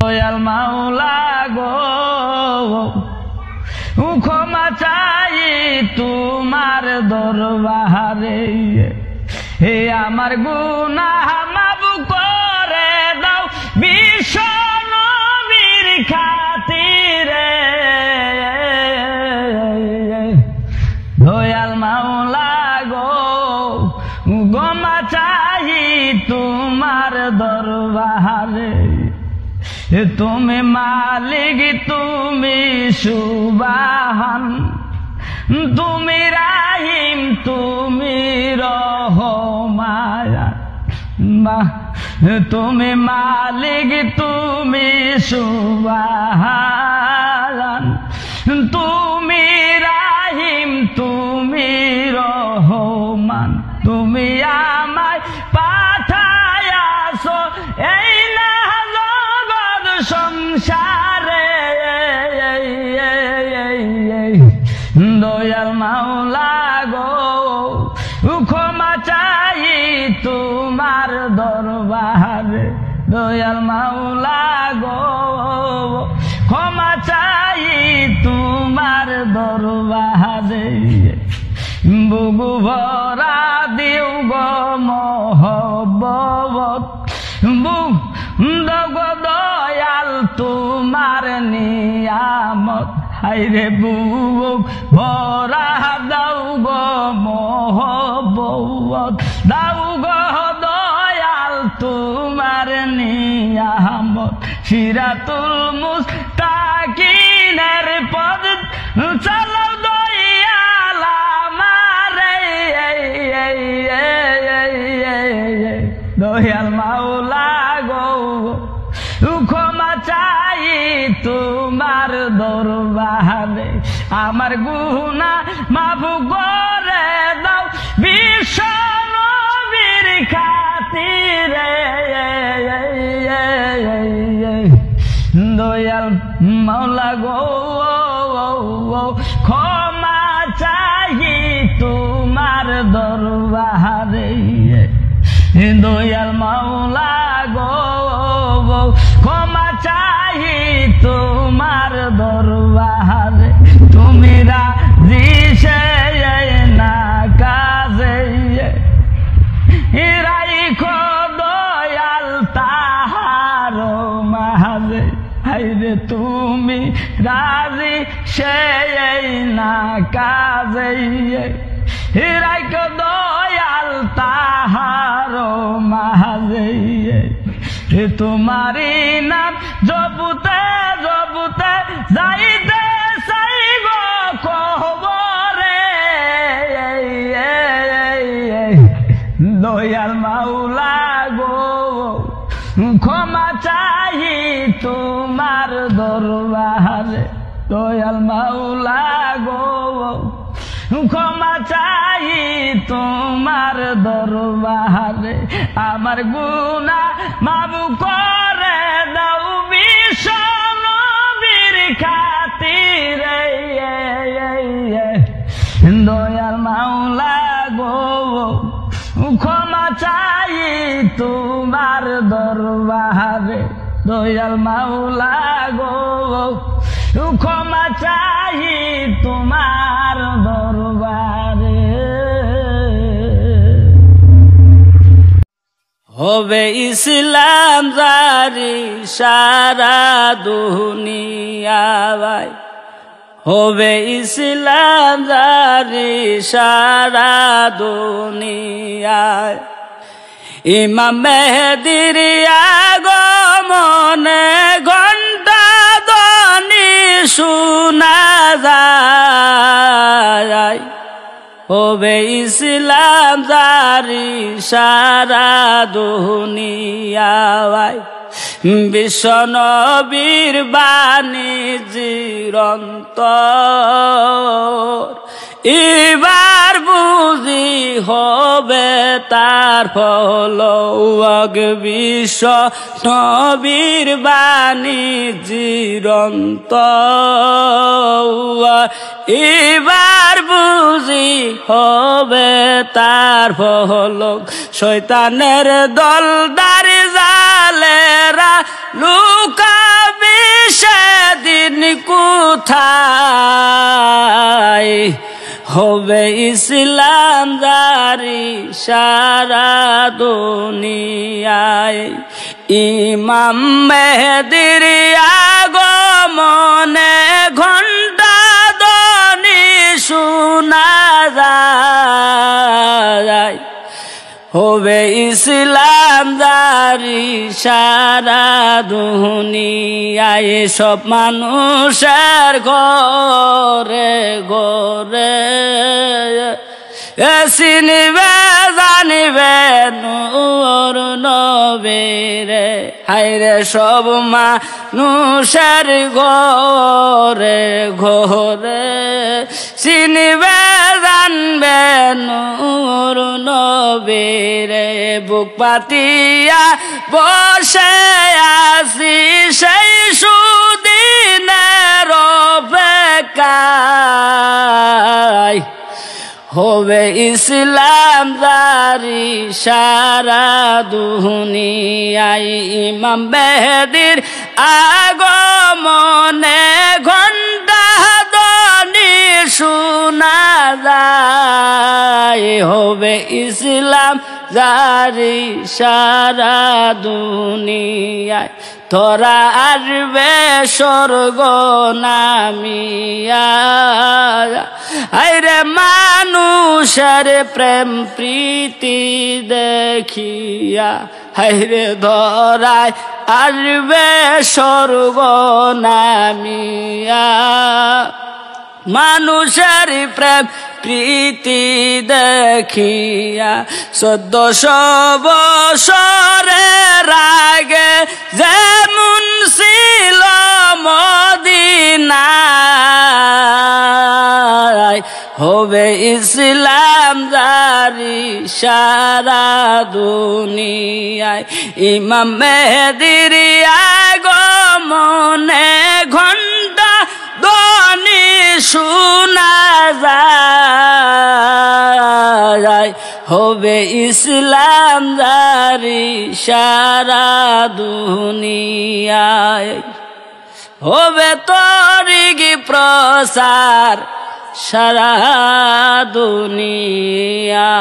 দয়াল মাওলা গো ক্ষমা চাই তোমার দরবারে হে আমার গুনাহ মাফ করে দাও বিশ্ব নবীর খাতিরে দয়াল মাওলা গো ক্ষমা চাই তোমার দরবারে তুমি মালিক তুমি সুবহান তুমি রাহিম তুমি রহমান তুমি মালিক তুমি সুবহান তুমি রাহিম তুমি রহমান তুমি আমায় পাঠায়াছো এই না জগৎ সংসারে দয়াল মাওলা গো ক্ষমা চাই তোমার দরবারে দয়াল মাওলা গো ক্ষমা চাই তোমার দরবারে বুবু ভরা দিও গো মহব্বত গো দয়াল তোমার নিয়ামত হায়রে বুবু ভরা দাও গো মহব্বত দাও গো দয়াল তোমার নিয়ামত সিরাতুল মুস্তাকিনের পদ চালাও দয়াল আমারে দয়াল মাওলা গো ক্ষমা চাই তোমার দরবারে আমার গুনাহ মাফ করে দাও বিশ্ব নবীর খাতিরে দয়াল মাওলা গো ক্ষমা চাই তোমার দরবারে দয়াল মাওলা গো ক্ষমা চাই তোমার দরবারে তুমি রাজি সে না কাজে রাইখো দয়াল তাহার মাঝে হায়রে তুমি রাজি সে না কাজে রাইখো দয়াল তাহার মাঝে তোমারি নাম জপুতে জপুতে যাইতে চাইব কবরে দয়াল মাওলা গো ক্ষমা চাই তোমার দরবারে দয়াল মাওলা গো ক্ষমা চাই তোমার দরবারে আমার গুনাহ মাফ করে দাও বিশ্ব নবীর খাতিরে দয়াল মাওলা গো ক্ষমা চাই তোমার দরবারে দয়াল মাওলা গো ক্ষমা চাই তোমার দরবারে হবে ইসলাম জারি সারা দুনিয়ায় হবে ইসলাম জারি সারা দুনিয়ায় ইমাম মেহেদির আগমনে ঘণ্টা ধ্বনি শোনা যায় হবে ইসলাম জারি সারা দুনিয়ায় বিশ্ব নবীর বাণী চিরন্তর এবার বুঝি হবে তার ফল বিশ্ব নবীর বাণী চিরন্তর এবার বুঝি হবে তার ফল শয়তানের দল দাঁড়ি জালেরা লুকা সেদিন কোথায় হবে ইসলাম জারি সারা দুনিয়ায়। ইমাম মেহেদির আগমনে ঘণ্টা ধ্বনি শোনা যায়, হবে ইসলাম জারি সারা দুনিয়ায়। সব মানুষের ঘরে ঘরে চিনিবে জানিবে নূর নবীরে। হায়রে সব মানুষের ঘরে ঘরে চিনিবে জানবে নূর নবীরে। বুক পাতিয়া বসে আছি সেই সুদিনের অপেক্ষায়, হবে ইসলাম জারি সারা দুনিয়ায়। ইমাম মেহেদির আগমনে ঘণ্টা ধ্বনি শোনা যায়, হবে ইসলাম জারি সারা দুনিয়ায়। তোরা আসবে স্বর্গ নামিয়া, আইরে মানুষের প্রেম প্রীতি দেখিয়া। হাইরে ধরায় আসবে স্বর্গ নামিয়া, মানুষের প্রেম প্রীতি দেখিয়া। 1400 বছরের আগে যেমন ছিল মদিনায়, হবে ইসলাম জারি সারা দুনিয়ায়। ইমাম মেহেদির আগমনে ঘণ্টা ধ্বনি শোনা যায়, হবে ইসলাম জারি সারা দুনিয়ায়। হবে তরিক প্রসার সারা দুনিয়া।